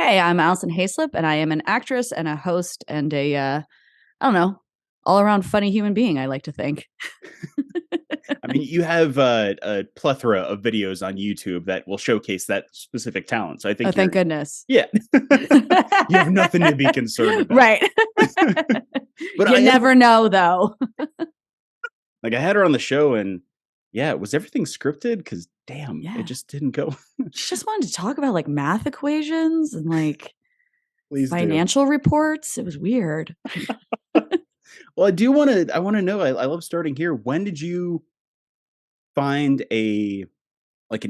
Hey, I'm Alison Haislip, and I am an actress and a host and I don't know, all around funny human being, I like to think. I mean, you have a plethora of videos on YouTube that will showcase that specific talent. So I Oh, think thank you're, goodness. yeah, you have nothing to be concerned about. Right. But You I am never know, though. like, I had her on the show, and yeah, was everything scripted? Because damn, it Yeah. just didn't go. She just wanted to talk about, like, math equations and, like, Please do. financial reports. It was weird. Well, I want to know. I love starting here. When did you find an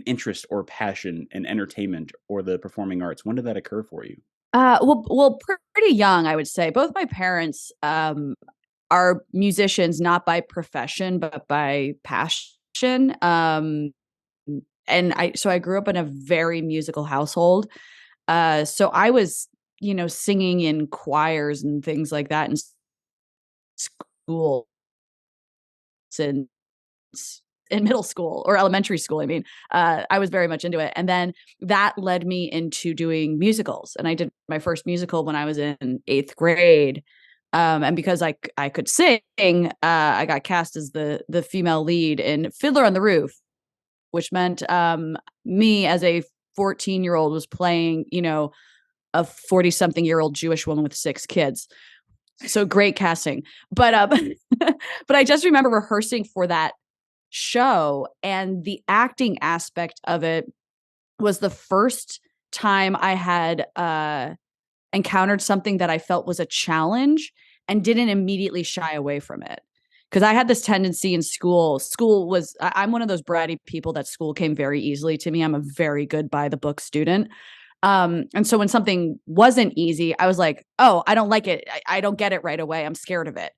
interest or passion in entertainment or the performing arts? When did that occur for you? Well, pretty young, I would say. Both my parents, are musicians, not by profession, but by passion. And I grew up in a very musical household. So I was, singing in choirs and things like that in school since in middle school or elementary school. I mean, I was very much into it. And then that led me into doing musicals. And I did my first musical when I was in eighth grade. And because I could sing, I got cast as the female lead in Fiddler on the Roof, which meant me as a 14-year-old was playing, a 40-something-year-old Jewish woman with 6 kids. So great casting. But but I just remember rehearsing for that show, and the acting aspect of it was the first time I had encountered something that I felt was a challenge and didn't immediately shy away from it. Because I had this tendency in school. I'm one of those bratty people that school came very easily to me. I'm a very good by the book student. And so when something wasn't easy, I was like, oh, I don't like it. I don't get it right away. I'm scared of it.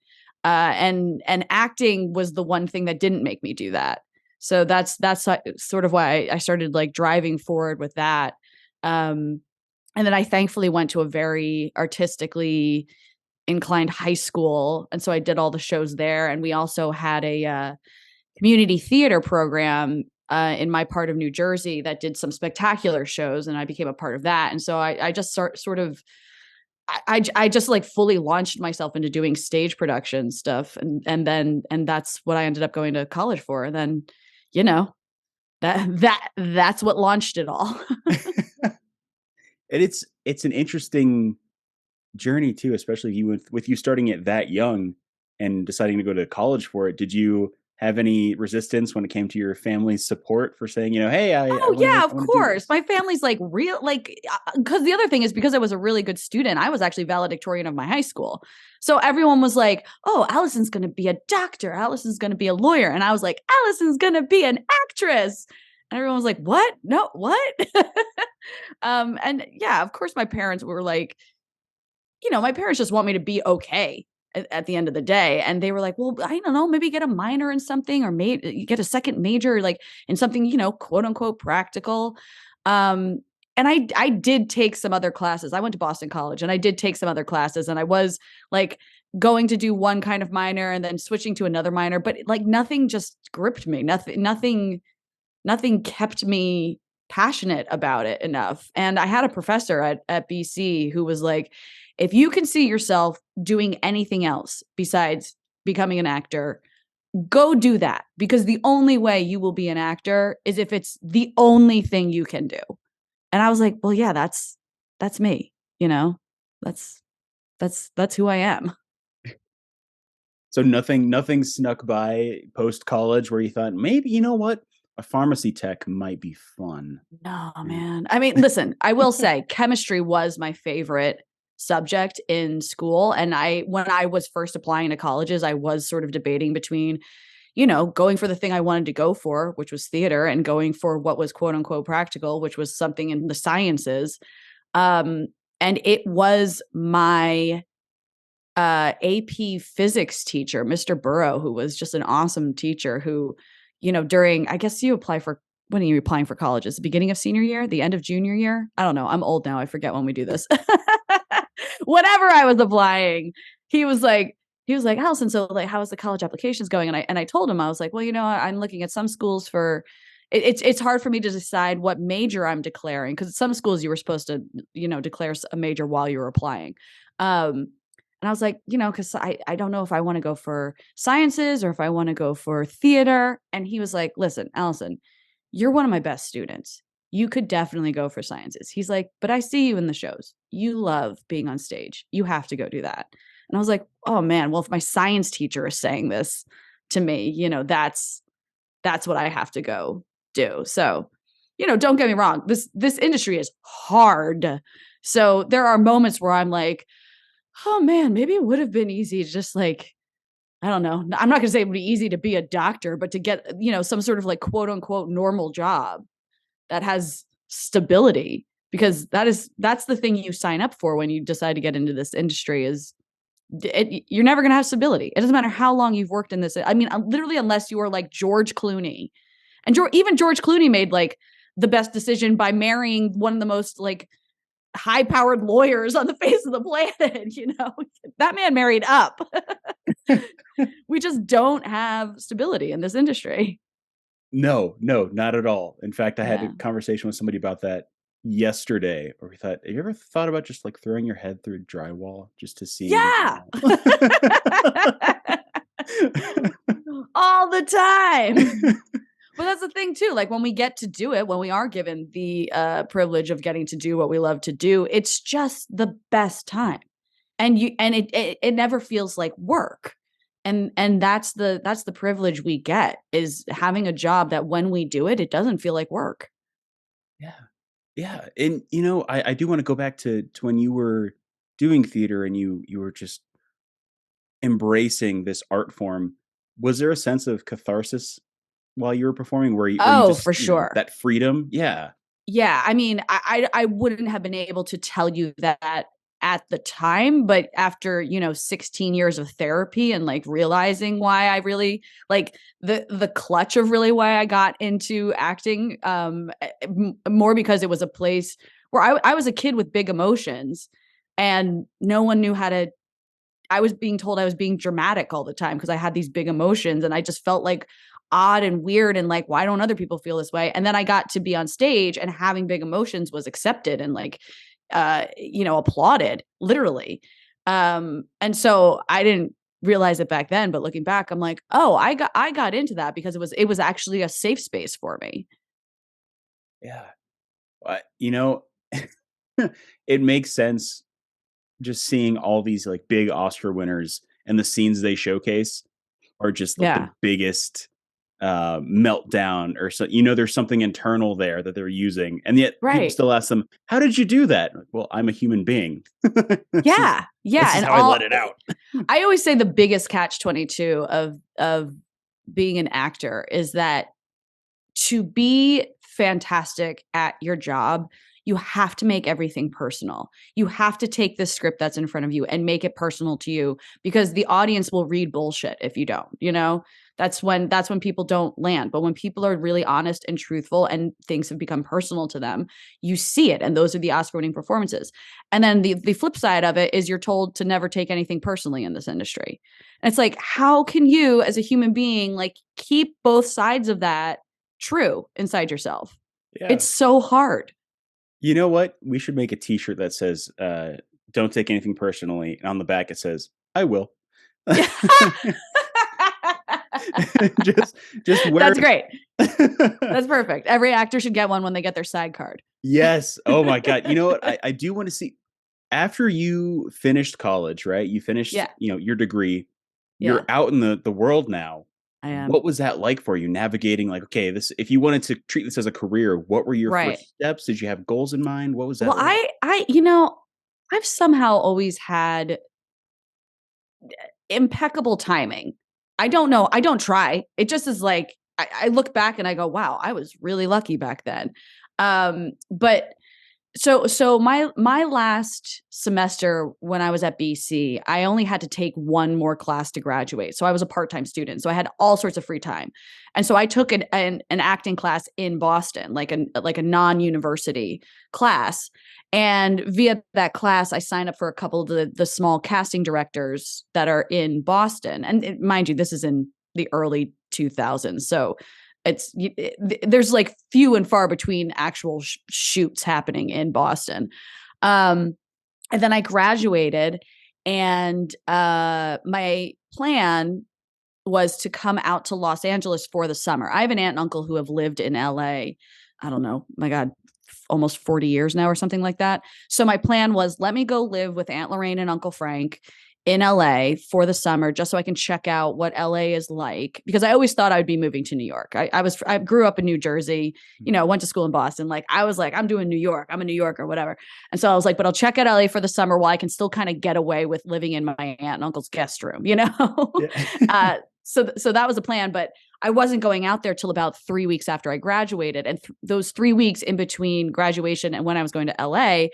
And acting was the one thing that didn't make me do that. So that's sort of why I started like driving forward with that. Um, and then I thankfully went to a very artistically inclined high school, and so I did all the shows there. And we also had a community theater program in my part of New Jersey that did some spectacular shows, and I became a part of that. And so I just sort of I just like fully launched myself into doing stage production stuff, and that's what I ended up going to college for. And then, you know, that's what launched it all. And it's an interesting journey too, especially you with you starting it that young and deciding to go to college for it. Did you have any resistance when it came to your family's support for saying, hey, Oh yeah, I of want to do course. this? My family's like real, like, because the other thing is because I was a really good student, I was actually valedictorian of my high school. So everyone was like, "Oh, Allison's going to be a doctor. Allison's going to be a lawyer," and I was like, "Allison's going to be an actress." And everyone was like, "What? No, what?" And yeah, of course, my parents were like, my parents just want me to be okay at the end of the day. And they were like, well, I don't know, maybe get a minor in something, or maybe you get a second major, like in something, quote unquote practical. And I did take some other classes. I went to Boston College and I did take some other classes, and I was like going to do one kind of minor and then switching to another minor, but like nothing just gripped me. Nothing kept me passionate about it enough. And I had a professor at BC who was like, if you can see yourself doing anything else besides becoming an actor, go do that, because the only way you will be an actor is if it's the only thing you can do. And I was like, well, yeah, that's me, That's that's who I am. So nothing snuck by post college where you thought, maybe, you know what? A pharmacy tech might be fun. No, Yeah. man. I mean, listen, I will say chemistry was my favorite subject in school. And when I was first applying to colleges, I was sort of debating between, going for the thing I wanted to go for, which was theater, and going for what was quote unquote practical, which was something in the sciences. Um, and it was my AP physics teacher, Mr. Burrow, who was just an awesome teacher who, during, I guess you apply for, when are you applying for colleges? The beginning of senior year, the end of junior year? I don't know. I'm old now. I forget when we do this. Whenever I was applying, he was like, Allison, so like, how is the college applications going? And I told him, I was like, well, I'm looking at some schools for, it's hard for me to decide what major I'm declaring, because some schools you were supposed to, declare a major while you were applying. And I was like, because I don't know if I want to go for sciences or if I want to go for theater. And he was like, listen, Allison, you're one of my best students. You could definitely go for sciences. He's like, but I see you in the shows. You love being on stage. You have to go do that. And I was like, oh man, well, if my science teacher is saying this to me, that's what I have to go do. So, don't get me wrong. This industry is hard. So there are moments where I'm like, oh man, maybe it would have been easy to just like, I don't know. I'm not going to say it would be easy to be a doctor, but to get, some sort of like quote unquote normal job that has stability, because that's the thing you sign up for when you decide to get into this industry is you're never going to have stability. It doesn't matter how long you've worked in this. I mean, literally, unless you are like George Clooney, and even George Clooney made like the best decision by marrying one of the most like high-powered lawyers on the face of the planet. That man married up. We just don't have stability in this industry. No, not at all. In fact, I had a Yeah. conversation with somebody about that yesterday, where we thought, have you ever thought about just like throwing your head through drywall just to see? Yeah. All the time. But that's the thing too. Like when we get to do it, when we are given the privilege of getting to do what we love to do, it's just the best time. And it never feels like work. And that's the privilege we get, is having a job that when we do it, it doesn't feel like work. Yeah. Yeah. And I do want to go back to when you were doing theater and you were just embracing this art form. Was there a sense of catharsis while you were performing, where you Oh, just, for sure. that freedom? Yeah. Yeah, I mean, I wouldn't have been able to tell you that at the time, but after, 16 years of therapy and like realizing why I really like the clutch of really why I got into acting, more because it was a place where I was a kid with big emotions and no one knew how to. I was being told I was being dramatic all the time because I had these big emotions, and I just felt like odd and weird and like, why don't other people feel this way? And then I got to be on stage and having big emotions was accepted and like, applauded literally. And so I didn't realize it back then, but looking back, I'm like, oh, I got into that because it was actually a safe space for me. Yeah. You know, it makes sense just seeing all these like big Oscar winners and the scenes they showcase are just like the Yeah. biggest meltdown, or so there's something internal there that they're using, and yet people Right. still ask them, how did you do that? Like, well, I'm a human being. this is Yeah. Yeah. this is And how I let it out. I always say the biggest catch 22 of being an actor is that to be fantastic at your job, you have to make everything personal. You have to take the script that's in front of you and make it personal to you, because the audience will read bullshit if you don't. That's when people don't land. But when people are really honest and truthful and things have become personal to them, you see it. And those are the Oscar winning performances. And then the flip side of it is you're told to never take anything personally in this industry. And it's like, how can you as a human being like keep both sides of that true inside yourself? Yeah. It's so hard. You know what? We should make a T-shirt that says, "Don't take anything personally," and on the back it says, "I will." just wear That's great. it. That's perfect. Every actor should get one when they get their SAG card. Yes. Oh my god. You know what? I do want to see, after you finished college, right? You finished, Yeah. your degree. Yeah. You're out in the world now. I am. What was that like for you, navigating like, okay, this, if you wanted to treat this as a career, what were your Right. first steps? Did you have goals in mind? What was Well, that like? I've somehow always had impeccable timing. I don't know. I don't try. It just is like I look back and I go, wow, I was really lucky back then. But so my last semester when I was at BC, I only had to take one more class to graduate. So I was a part-time student. So I had all sorts of free time. And so I took an acting class in Boston, like a non-university class. And via that class, I signed up for a couple of the small casting directors that are in Boston. And mind you, this is in the early 2000s. So there's like few and far between actual shoots happening in Boston. And then I graduated, and my plan was to come out to Los Angeles for the summer. I have an aunt and uncle who have lived in LA. I don't know, my God, almost 40 years now or something like that. So my plan was, let me go live with Aunt Lorraine and Uncle Frank in LA for the summer, just so I can check out what LA is like, because I always thought I'd be moving to New York. I grew up in New Jersey, went to school in Boston. Like I was like, I'm doing New York. I'm a New Yorker, whatever. And so I was like, but I'll check out LA for the summer while I can still kind of get away with living in my aunt and uncle's guest room, Yeah. So that was a plan, but I wasn't going out there till about 3 weeks after I graduated. And those 3 weeks in between graduation and when I was going to LA,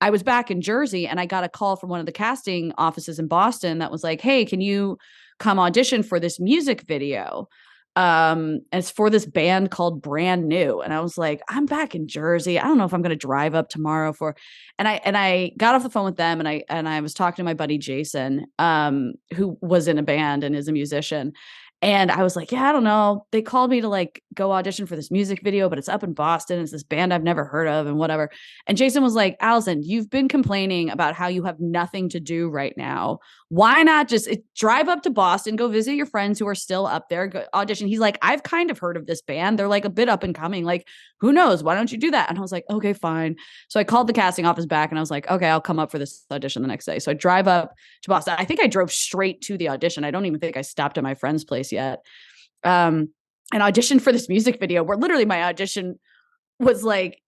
I was back in Jersey, and I got a call from one of the casting offices in Boston that was like, "Hey, can you come audition for this music video? It's for this band called Brand New." And I was like, "I'm back in Jersey. I don't know if I'm going to drive up tomorrow for." And I got off the phone with them, and I was talking to my buddy Jason, who was in a band and is a musician. And I was like, "Yeah, I don't know. They called me to like go audition for this music video, but it's up in Boston. It's this band I've never heard of and whatever." And Jason was like, "Alison, you've been complaining about how you have nothing to do right now. Why not just drive up to Boston, go visit your friends who are still up there, go audition?" He's like, "I've kind of heard of this band. They're like a bit up and coming. Like, who knows? Why don't you do that?" And I was like, "Okay, fine." So I called the casting office back, and I was like, "Okay, I'll come up for this audition the next day." So I drive up to Boston. I think I drove straight to the audition. I don't even think I stopped at my friend's place yet. And auditioned for this music video, where literally my audition was like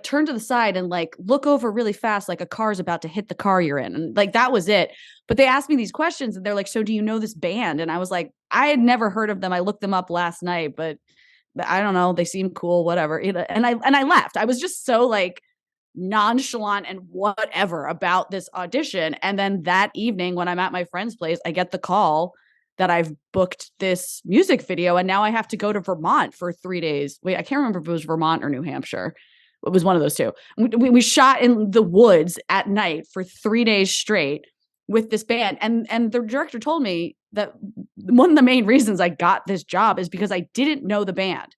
turn to the side and like look over really fast, like a car's about to hit the car you're in. And like, that was it. But they asked me these questions, and they're like, "So do you know this band?" And I was like, "I had never heard of them. I looked them up last night, but I don't know. They seem cool, whatever." And I left. I was just so like nonchalant and whatever about this audition. And then that evening, when I'm at my friend's place, I get the call that I've booked this music video, and now I have to go to Vermont for 3 days. Wait, I can't remember if it was Vermont or New Hampshire. It was one of those two. We shot in the woods at night for 3 days straight with this band. And the director told me that one of the main reasons I got this job is because I didn't know the band,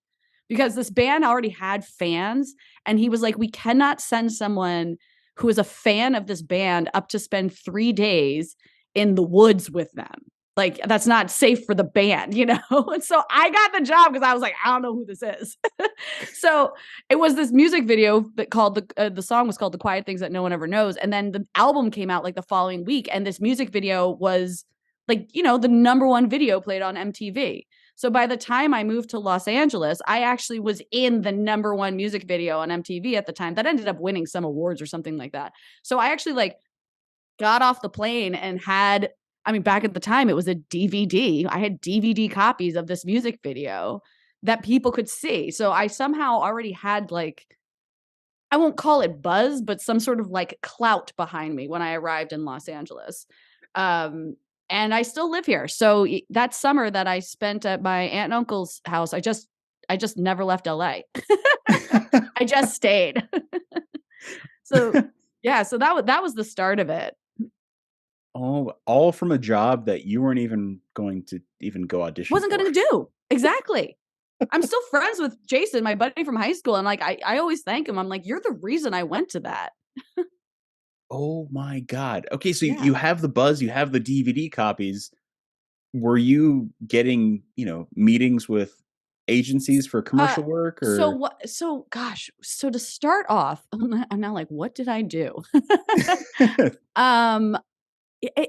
because this band already had fans. And he was like, "We cannot send someone who is a fan of this band up to spend 3 days in the woods with them. Like, that's not safe for the band, you know?" And so I got the job because I was like, I don't know who this is. So it was this music video that called the song was called "The Quiet Things That No One Ever Knows." And then the album came out like the following week. And this music video was like, the number one video played on MTV. So by the time I moved to Los Angeles, I actually was in the number one music video on MTV at the time that ended up winning some awards or something like that. So I actually like got off the plane and had, I mean, back at the time, it was a DVD. I had DVD copies of this music video that people could see. So I somehow already had like, I won't call it buzz, but some sort of like clout behind me when I arrived in Los Angeles. And I still live here. So that summer that I spent at my aunt and uncle's house, I just never left LA. I just stayed. So yeah, so that was the start of it. All from a job that you weren't even going to even go audition Wasn't for. gonna do. Exactly. I'm still friends with Jason, my buddy from high school, and, like, I always thank him. I'm like, "You're the reason I went to that." Oh my god. Okay, so Yeah. you have the buzz, you have the DVD copies. Were you getting, meetings with agencies for Uh, commercial work or so gosh, so to start off, I'm now like, "What did I do?" Um,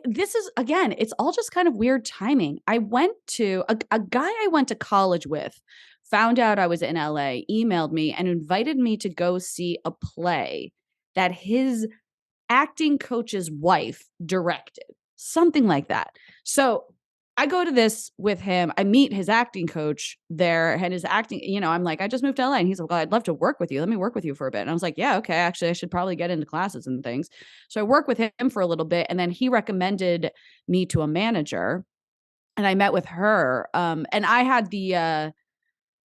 this is again, it's all just kind of weird timing. I went to a guy I went to college with found out I was in LA, emailed me, and invited me to go see a play that his acting coach's wife directed, something like that. So I go to this with him. I meet his acting coach there, and his acting, I'm like, "I just moved to LA." And he's like, "Well, I'd love to work with you. Let me work with you for a bit." And I was like, "Yeah, okay. Actually, I should probably get into classes and things." So I worked with him for a little bit, and then he recommended me to a manager, and I met with her. And I had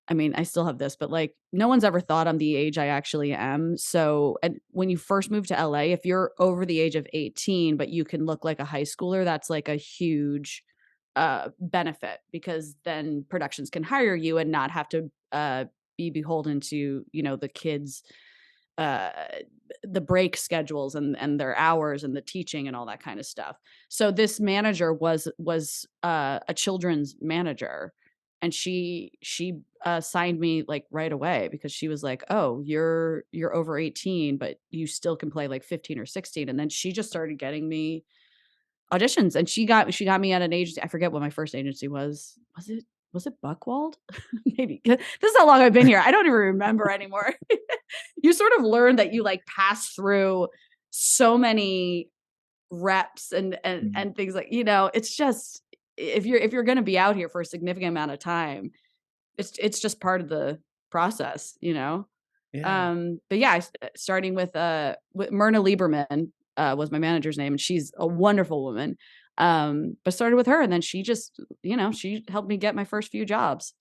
I mean, I still have this, but like no one's ever thought I'm the age I actually am. So, and when you first move to LA, if you're over the age of 18, but you can look like a high schooler, that's like a huge benefit, because then productions can hire you and not have to be beholden to, you know, the kids, uh the break schedules and their hours and the teaching and all that kind of stuff. So this manager was a children's manager, and she signed me like right away, because she was like, "Oh, you're over 18, but you still can play like 15 or 16." And then she just started getting me auditions, and she got me at an agency. I forget what my first agency was. Was it Buckwald? Maybe. This is how long I've been here. I don't even remember anymore. You sort of learn that you like pass through so many reps and Mm. and things, like, you know, it's just, if you're going to be out here for a significant amount of time, it's just part of the process, you know. Yeah. But yeah, starting with Myrna Lieberman, was my manager's name, and she's a wonderful woman. But started with her, and then she just, you know, she helped me get my first few jobs.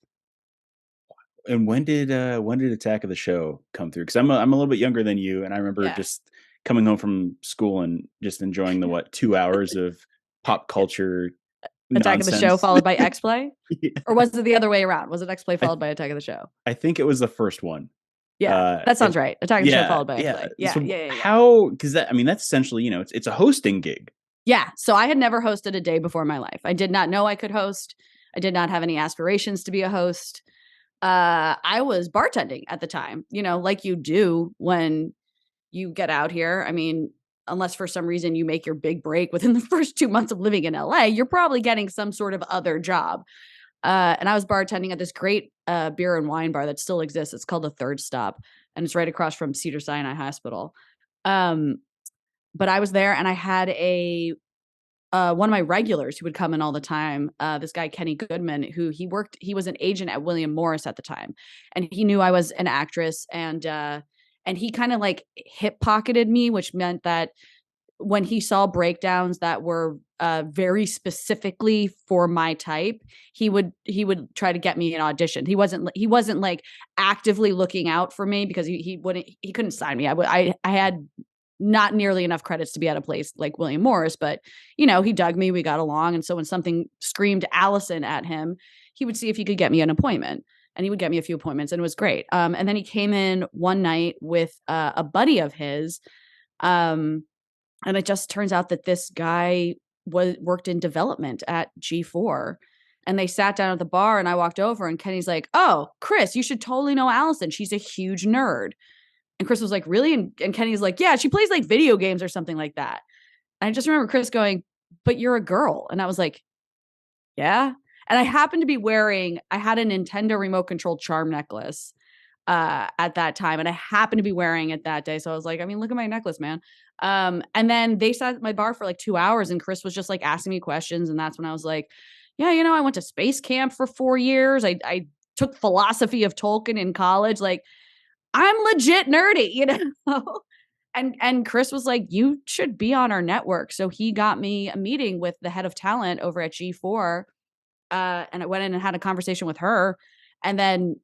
And when did Attack of the Show come through? Because I'm a little bit younger than you, and I remember Yeah. just coming home from school and just enjoying the, what, 2 hours of pop culture Attack of the Show nonsense. followed by X-Play? Yeah. Or was it the other way around? Was it X-Play I followed by Attack of the Show? I think it was the first one. Yeah, that And sounds right. Attack of the Show yeah, followed by yeah. X-Play. Yeah, So yeah, yeah, yeah. how? Because that, I mean, that's essentially, you know, it's a hosting gig. Yeah, so I had never hosted a day before in my life. I did not know I could host. I did not have any aspirations to be a host. I was bartending at the time, you know, like you do when you get out here. I mean, unless for some reason you make your big break within the first 2 months of living in LA, you're probably getting some sort of other job. And I was bartending at this great beer and wine bar that still exists. It's called the Third Stop, and it's right across from Cedars-Sinai Hospital. Um, but I was there, and I had a one of my regulars who would come in all the time, this guy Kenny Goodman, who he was an agent at William Morris at the time, and he knew I was an actress, and he kind of like hip pocketed me, which meant that when he saw breakdowns that were very specifically for my type, he would try to get me an audition. He wasn't like actively looking out for me, because he couldn't sign me. I had not nearly enough credits to be at a place like William Morris, but you know, he dug me, we got along. And so when something screamed Allison at him, he would see if he could get me an appointment. And he would get me a few appointments, and it was great. And then he came in one night with a buddy of his. Um, and it just turns out that this guy worked in development at G4. And they sat down at the bar, and I walked over, and Kenny's like, "Oh, Chris, you should totally know Allison. She's a huge nerd." And Chris was like, "Really?" And Kenny's like, "Yeah, she plays like video games or something like that." And I just remember Chris going, "But you're a girl." And I was like, "Yeah." And I happened to be I had a Nintendo remote control charm necklace at that time. And I happened to be wearing it that day. So I was like, I mean, look at my necklace, man. And then they sat at my bar for like 2 hours, and Chris was just like asking me questions. And that's when I was like, yeah, you know, I went to space camp for 4 years. I took philosophy of Tolkien in college. Like, I'm legit nerdy, you know? And Chris was like, "You should be on our network." So he got me a meeting with the head of talent over at G4. And I went in and had a conversation with her. And then,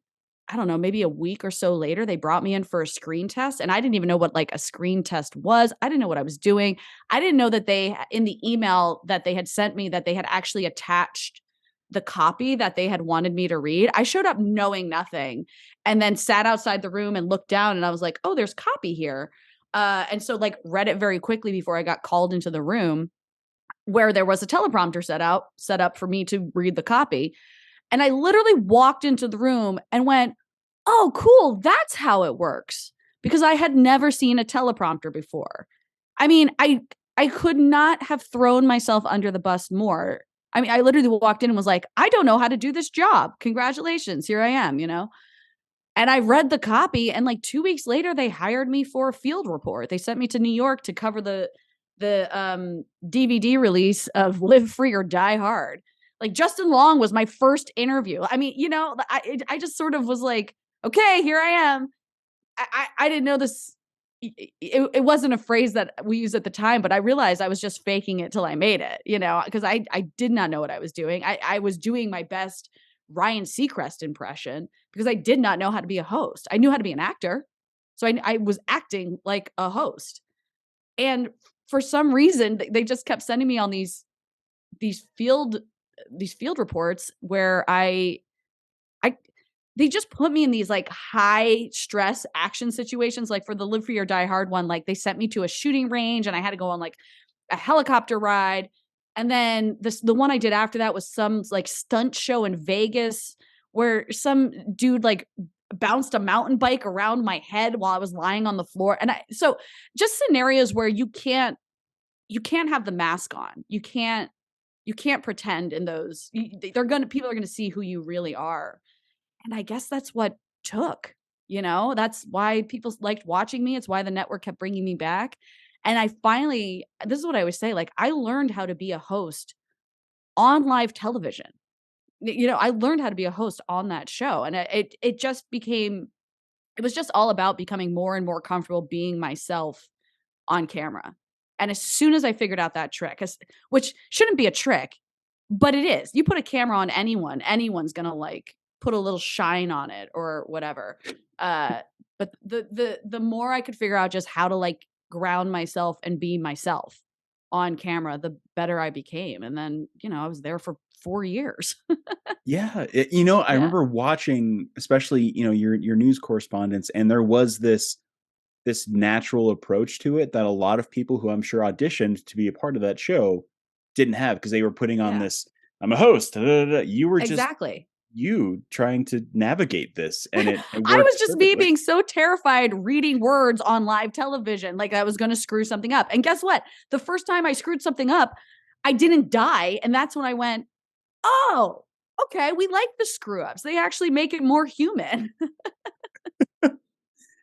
I don't know, maybe a week or so later, they brought me in for a screen test. And I didn't even know what like a screen test was. I didn't know what I was doing. I didn't know that in the email that they had sent me, that they had actually attached the copy that they had wanted me to read. I showed up knowing nothing, and then sat outside the room and looked down, and I was like, "Oh, there's copy here." And so like read it very quickly before I got called into the room, where there was a teleprompter set up for me to read the copy. And I literally walked into the room and went, "Oh, cool, that's how it works." Because I had never seen a teleprompter before. I mean, I could not have thrown myself under the bus more. I mean, I literally walked in and was like, "I don't know how to do this job. Congratulations, here I am," you know? And I read the copy, and like 2 weeks later, they hired me for a field report. They sent me to New York to cover the DVD release of Live Free or Die Hard. Like, Justin Long was my first interview. I mean, you know, I just sort of was like, "Okay, here I am." I didn't know this. It wasn't a phrase that we used at the time, but I realized I was just faking it till I made it, you know, because I did not know what I was doing. I was doing my best Ryan Seacrest impression, because I did not know how to be a host. I knew how to be an actor. So I was acting like a host. And for some reason, they just kept sending me on these field these field reports where I they just put me in these like high stress action situations. Like for the Live Free or Die Hard one, like they sent me to a shooting range and I had to go on like a helicopter ride. And then the one I did after that was some like stunt show in Vegas where some dude like bounced a mountain bike around my head while I was lying on the floor. And so just scenarios where you can't have the mask on. You can't pretend in those. People are gonna see who you really are. And I guess that's what took, that's why people liked watching me. It's why the network kept bringing me back. And this is what I always say, like, I learned how to be a host on live television. I learned how to be a host on that show. And it was just all about becoming more and more comfortable being myself on camera. And as soon as I figured out that trick, which shouldn't be a trick, but it is. You put a camera on anyone's gonna like put a little shine on it or whatever. But the more I could figure out just how to like ground myself and be myself on camera, the better I became. And then, I was there for 4 years. Yeah, I Yeah. remember watching, especially, your news correspondence, and there was this natural approach to it that a lot of people who I'm sure auditioned to be a part of that show didn't have because they were putting on Yeah. this, "I'm a host, da, da, da, da." You were just Exactly. you trying to navigate this, and it I was worked just me perfectly. being so terrified reading words on live television, like I was going to screw something up. And guess what? The first time I screwed something up, I didn't die. And that's when I went, oh, okay, we like the screw ups. They actually make it more human.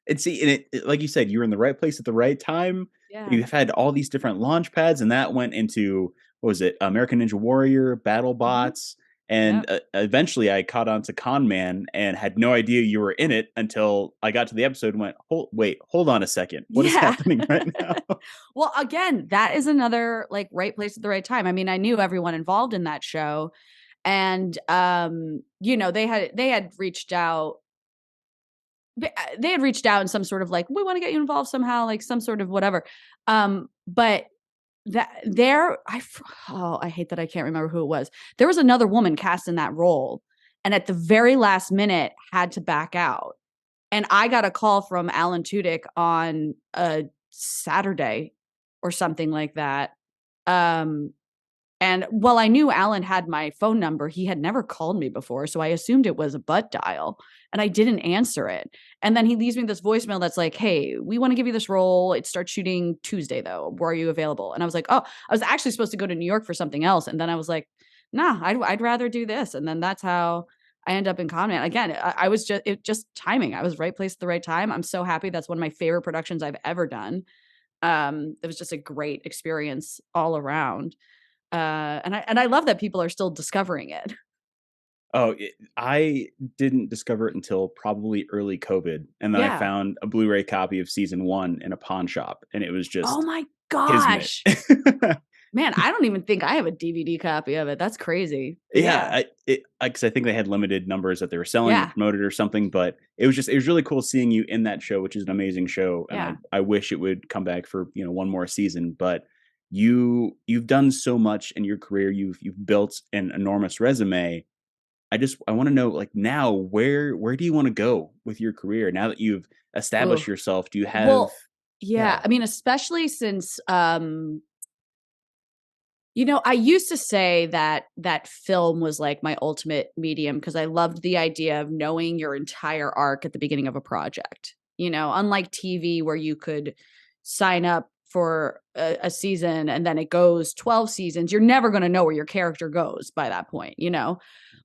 And see, and like you said, you were in the right place at the right time. Yeah. You've had all these different launch pads, and that went into, what was it? American Ninja Warrior, Hmm. Battlebots, and Yep. eventually I caught on to Con Man and had no idea you were in it until I got to the episode and went, wait, hold on a second. What is Yeah. happening right now? Well, again, that is another like right place at the right time. I mean, I knew everyone involved in that show. And they had reached out. They had reached out in some sort of like, we want to get you involved somehow, like some sort of whatever. But that there, I hate that I can't remember who it was. There was another woman cast in that role, and at the very last minute had to back out. And I got a call from Alan Tudyk on a Saturday or something like that. Um, and while I knew Alan had my phone number, he had never called me before, so I assumed it was a butt dial, and I didn't answer it. And then he leaves me this voicemail that's like, "Hey, we wanna give you this role. It starts shooting Tuesday, though. Are you available?" And I was like, "Oh," I was actually supposed to go to New York for something else, and then I was like, "Nah, I'd rather do this." And then that's how I end up in Con. Again, I was just timing. I was right place at the right time. I'm so happy. That's one of my favorite productions I've ever done. It was just a great experience all around. And I love that people are still discovering it. Oh, I didn't discover it until probably early COVID, and then I Yeah. found a Blu-ray copy of season 1 in a pawn shop, and it was Oh just my kismet. gosh. Man, I don't even think I have a DVD copy of it. That's crazy. But Yeah, yeah. 'cause I think they had limited numbers that they were selling to Yeah. promote it or something, but it was really cool seeing you in that show, which is an amazing show, and I Yeah. I wish it would come back for, one more season, but you've done so much in your career, you've built an enormous resume. I wanna know, like, now, where do you wanna go with your career now that you've Ooh. established yourself? Do you have Well, yeah. Yeah. I mean, especially since I used to say that film was like my ultimate medium because I loved the idea of knowing your entire arc at the beginning of a project. Unlike TV where you could sign up for a season and then it goes 12 seasons, you're never going to know where your character goes by that point.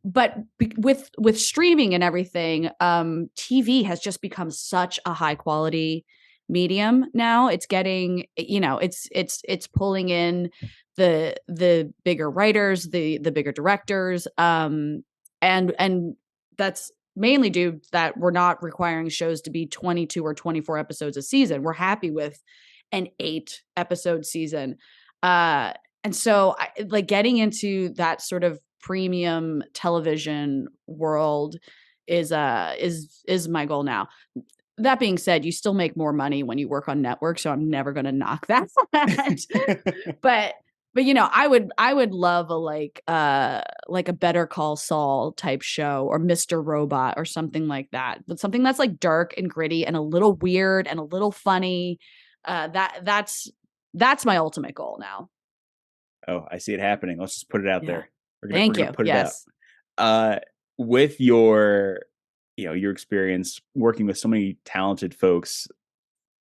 But with streaming and everything, TV has just become such a high quality medium now. It's getting, it's pulling in the bigger writers, the bigger directors, and that's mainly due to that we're not requiring shows to be 22 or 24 episodes a season. We're happy with an 8 episode season. Uh and so like getting into that sort of premium television world is my goal now. That being said, you still make more money when you work on network, so I'm never going to knock that. But But I would love a like a Better Call Saul type show or Mr. Robot or something like that. But something that's like dark and gritty and a little weird and a little funny. That's my ultimate goal now. Oh, I see it happening. Let's just put it out Yeah. there. We're Thank gonna you. put it out. Yes. Uh, with your, your experience working with so many talented folks,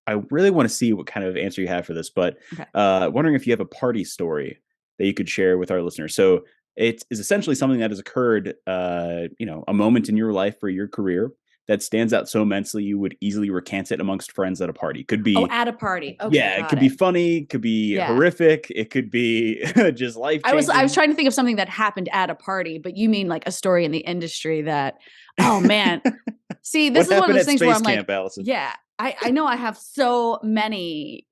I really want to see what kind of answer you have for this, but Okay. wondering if you have a party story that you could share with our listeners. So it is essentially something that has occurred, a moment in your life or your career that stands out so immensely you would easily recant it amongst friends at a party. Could Oh, be, at a party. Okay, yeah, it got could be it. funny, could be Yeah. horrific, it could be just life I was changing. trying to think of something that happened at a party, but you mean like a story in the industry that, oh man. See, this What is one of happened those at things where space I'm like, camp, Allison? yeah, I know I have so many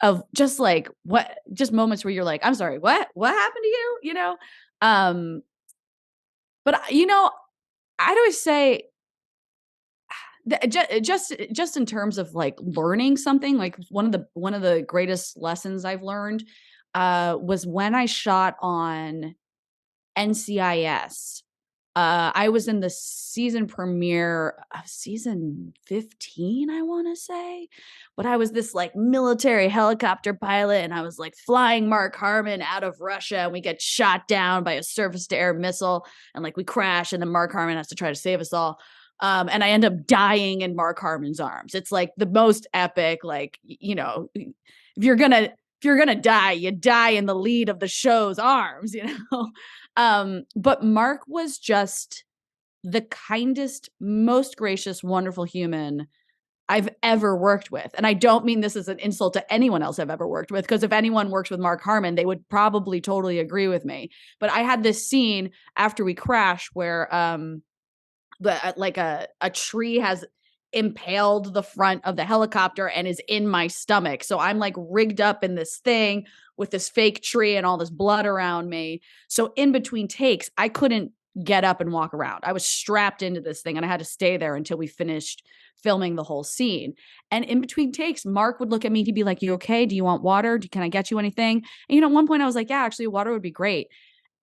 of just like what just moments where you're like, I'm sorry, what happened to you? Um, but I'd always say just in terms of like learning something, like one of the greatest lessons I've learned was when I shot on NCIS. I was in the season premiere of season 15, I want to say, but I was this like military helicopter pilot and I was like flying Mark Harmon out of Russia and we get shot down by a surface to air missile and like we crash and then Mark Harmon has to try to save us all. And I end up dying in Mark Harmon's arms. It's like the most epic, like, if you're gonna die, you die in the lead of the show's arms, But Mark was just the kindest, most gracious, wonderful human I've ever worked with. And I don't mean this as an insult to anyone else I've ever worked with, because if anyone works with Mark Harmon, they would probably totally agree with me. But I had this scene after we crash where like a tree has impaled the front of the helicopter and is in my stomach. So I'm like rigged up in this thing with this fake tree and all this blood around me. So in between takes, I couldn't get up and walk around. I was strapped into this thing and I had to stay there until we finished filming the whole scene. And in between takes, Mark would look at me. He'd be like, "You okay? Do you want water? Can I get you anything?" And at one point I was like, "Yeah, actually, water would be great."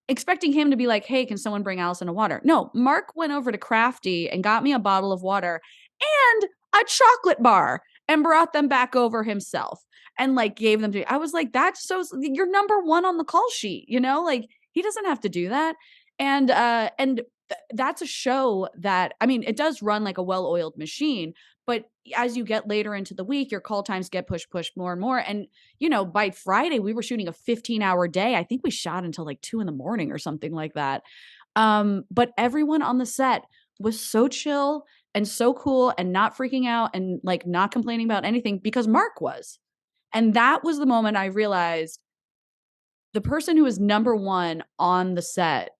Expecting him to be like, "Hey, can someone bring Allison a water?" No, Mark went over to Crafty and got me a bottle of water and a chocolate bar and brought them back over himself and like gave them to me. I was like, "That's so you're number 1 on the call sheet, Like he doesn't have to do that." And that's a show that, I mean, it does run like a well-oiled machine, but as you get later into the week, your call times get pushed more and more. And by Friday, we were shooting a 15-hour day. I think we shot until like 2 in the morning or something like that. But everyone on the set was so chill and so cool and not freaking out and like not complaining about anything because Mark was. And that was the moment I realized the person who is number 1 on the set,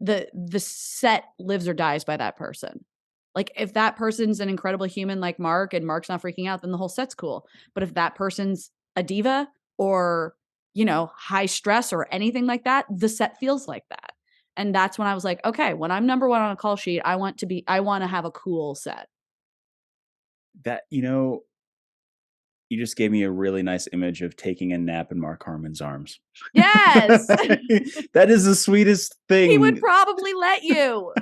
the set lives or dies by that person. Like if that person's an incredible human like Mark and Mark's not freaking out, then the whole set's cool. But if that person's a diva or, high stress or anything like that, the set feels like that. And that's when I was like, okay, when I'm number 1 on a call sheet, I want to have a cool set. That, you just gave me a really nice image of taking a nap in Mark Harmon's arms. Yes. That is the sweetest He would thing. probably let you.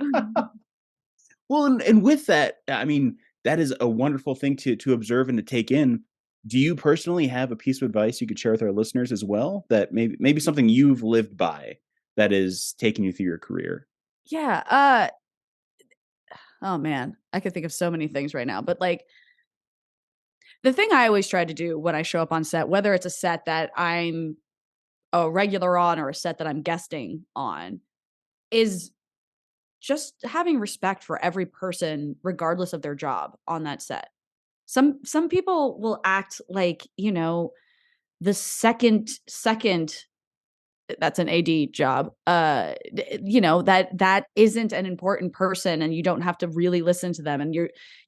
Well, and with that, I mean, that is a wonderful thing to observe and to take in. Do you personally have a piece of advice you could share with our listeners as well, that maybe something you've lived by that is taking you through your career? Yeah. Oh man, I could think of so many things right now, but like the thing I always try to do when I show up on set, whether it's a set that I'm a regular on or a set that I'm guesting on, is just having respect for every person regardless of their job on that set. Some people will act like, the second that's an AD job. That isn't an important person and you don't have to really listen to them and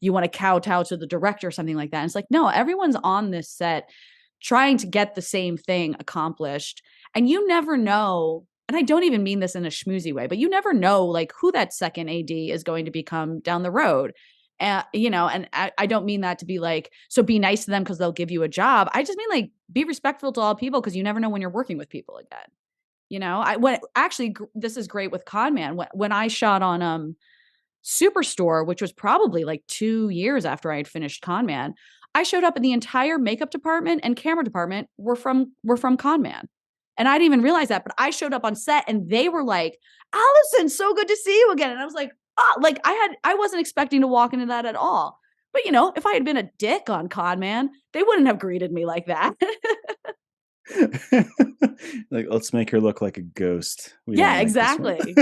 you want to kowtow to the director or something like that. And it's like, no, everyone's on this set trying to get the same thing accomplished. And you never know, and I don't even mean this in a schmoozy way, but you never know like who that second AD is going to become down the road. You know, and I don't mean that to be like, so be nice to them because they'll give you a job. I just mean like be respectful to all people because you never know when you're working with people again. You know, I when actually this is great with Con Man. When I shot on Superstore, which was probably like 2 years after I had finished Con Man, I showed up and the entire makeup department and camera department were from Con Man. And I didn't even realize that, but I showed up on set and they were like, Allison, so good to see you again. And I was like, oh, like I wasn't expecting to walk into that at all. But you know, if I had been a dick on Con Man, they wouldn't have greeted me like that. Like, let's make her look like a ghost. We don't Yeah, like this one. exactly.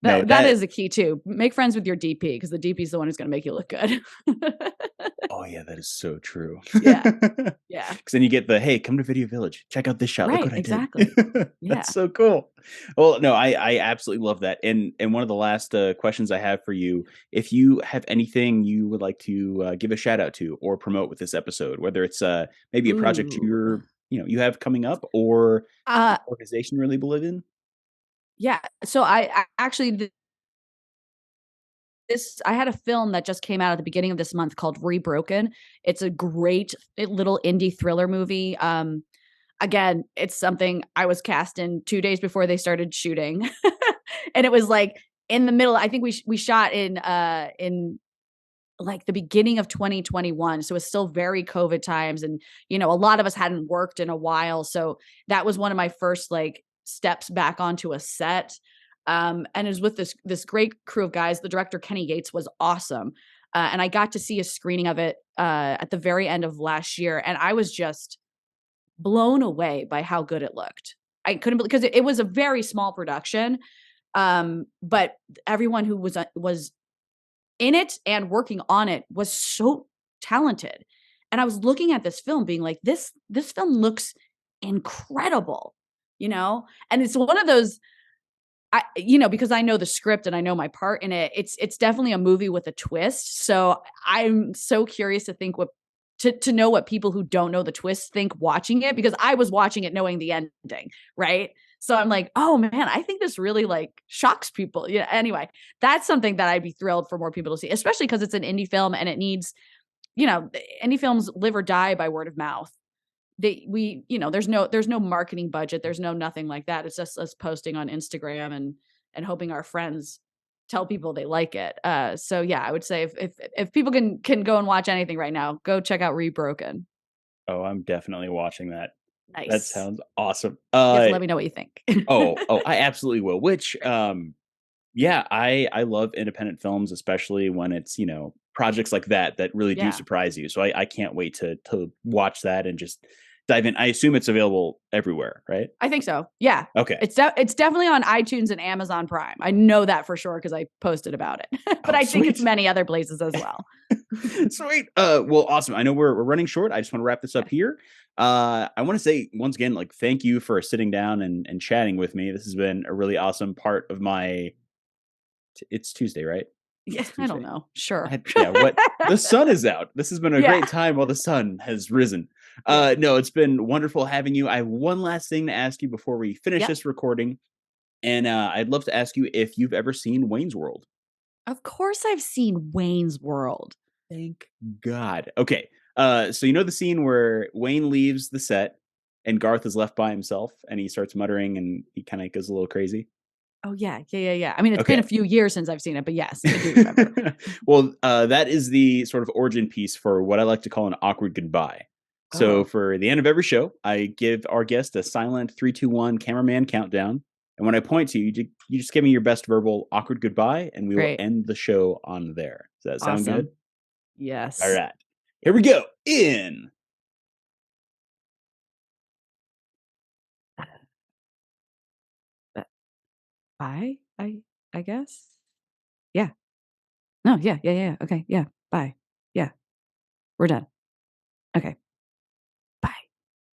No, That that is a key too. Make friends with your DP because the DP is the one who's going to make you look good. oh yeah, that is so true. Yeah. Yeah. Because then you get the, "Hey, come to Video Village. Check out this shot. Look Right. what I did." Exactly. That's Yeah. so cool. Well, no, I absolutely love that. And one of the last, questions I have for you, if you have anything you would like to, give a shout out to or promote with this episode, whether it's, maybe a project Ooh. you have coming up or Uh, an organization you really believe in? yeah. So I actually this I had a film that just came out at the beginning of this month called ReBroken. It's a great little indie thriller movie. Again, it's something I was cast in 2 days before they started shooting. And it was like in the middle. I think we shot in like the beginning of 2021. So it's still very COVID times. And, you know, a lot of us hadn't worked in a while. So that was one of my first like steps back onto a set. And it was with this great crew of guys. The director, Kenny Yates, was awesome. And I got to see a screening of it at the very end of last year. And I was just blown away by how good it looked. I couldn't because it was a very small production. But everyone who was in it and working on it was so talented. And I was looking at this film being like, this film looks incredible, you know? And it's one of those because I know the script and I know my part in it, it's definitely a movie with a twist. So I'm so curious to think to know what people who don't know the twist think watching it because I was watching it knowing the ending, right? So I'm like, oh man, I think this really like shocks people. Yeah. Anyway, that's something that I'd be thrilled for more people to see, especially because it's an indie film and it needs, indie films live or die by word of mouth. There's no marketing budget, there's no nothing like that. It's just us posting on Instagram and hoping our friends tell people they like it. So yeah, I would say if people can go and watch anything right now, go check out ReBroken. Oh, I'm definitely watching that. That Nice. sounds awesome. You have to let me know what you think. Oh, I absolutely will. Which, yeah, I love independent films, especially when it's, projects like that really do Yeah, surprise you. So I can't wait to watch that and just dive in. I assume it's available everywhere, right? I think so. Yeah. Okay. It's definitely on iTunes and Amazon Prime. I know that for sure because I posted about it. But Oh, I think it's sweet. many other places as well. Sweet. Well, awesome. I know we're running short. I just want to wrap this Yeah. up here. I want to say once again, like, thank you for sitting down and chatting with me. This has been a really awesome part of my. It's Tuesday, right? Yeah, It's I don't Tuesday. know. Sure. Yeah, what the sun is out. This has been a Yeah. great time while the sun has risen. Yeah. No, it's been wonderful having you. I have one last thing to ask you before we finish Yep. this recording, and I'd love to ask you if you've ever seen Wayne's World. Of course I've seen Wayne's World. Thank God. Okay, so you know the scene where Wayne leaves the set and Garth is left by himself, and he starts muttering, and he kind of goes a little crazy. Oh, yeah. Yeah, yeah, yeah. I mean, it's been a Okay. few years since I've seen it, but yes, I do remember. Well, that is the sort of origin piece for what I like to call an awkward goodbye. So Oh, for the end of every show, I give our guest a silent 3, 2, 1 cameraman countdown. And when I point to you, you just give me your best verbal awkward goodbye, and we will great. end the show on there. Does that sound good? Awesome. All Yes. right. Here we go. In. Uh, bye, I guess? Yeah. No, yeah, yeah, yeah. Okay, yeah. Bye. Yeah. We're done. Okay.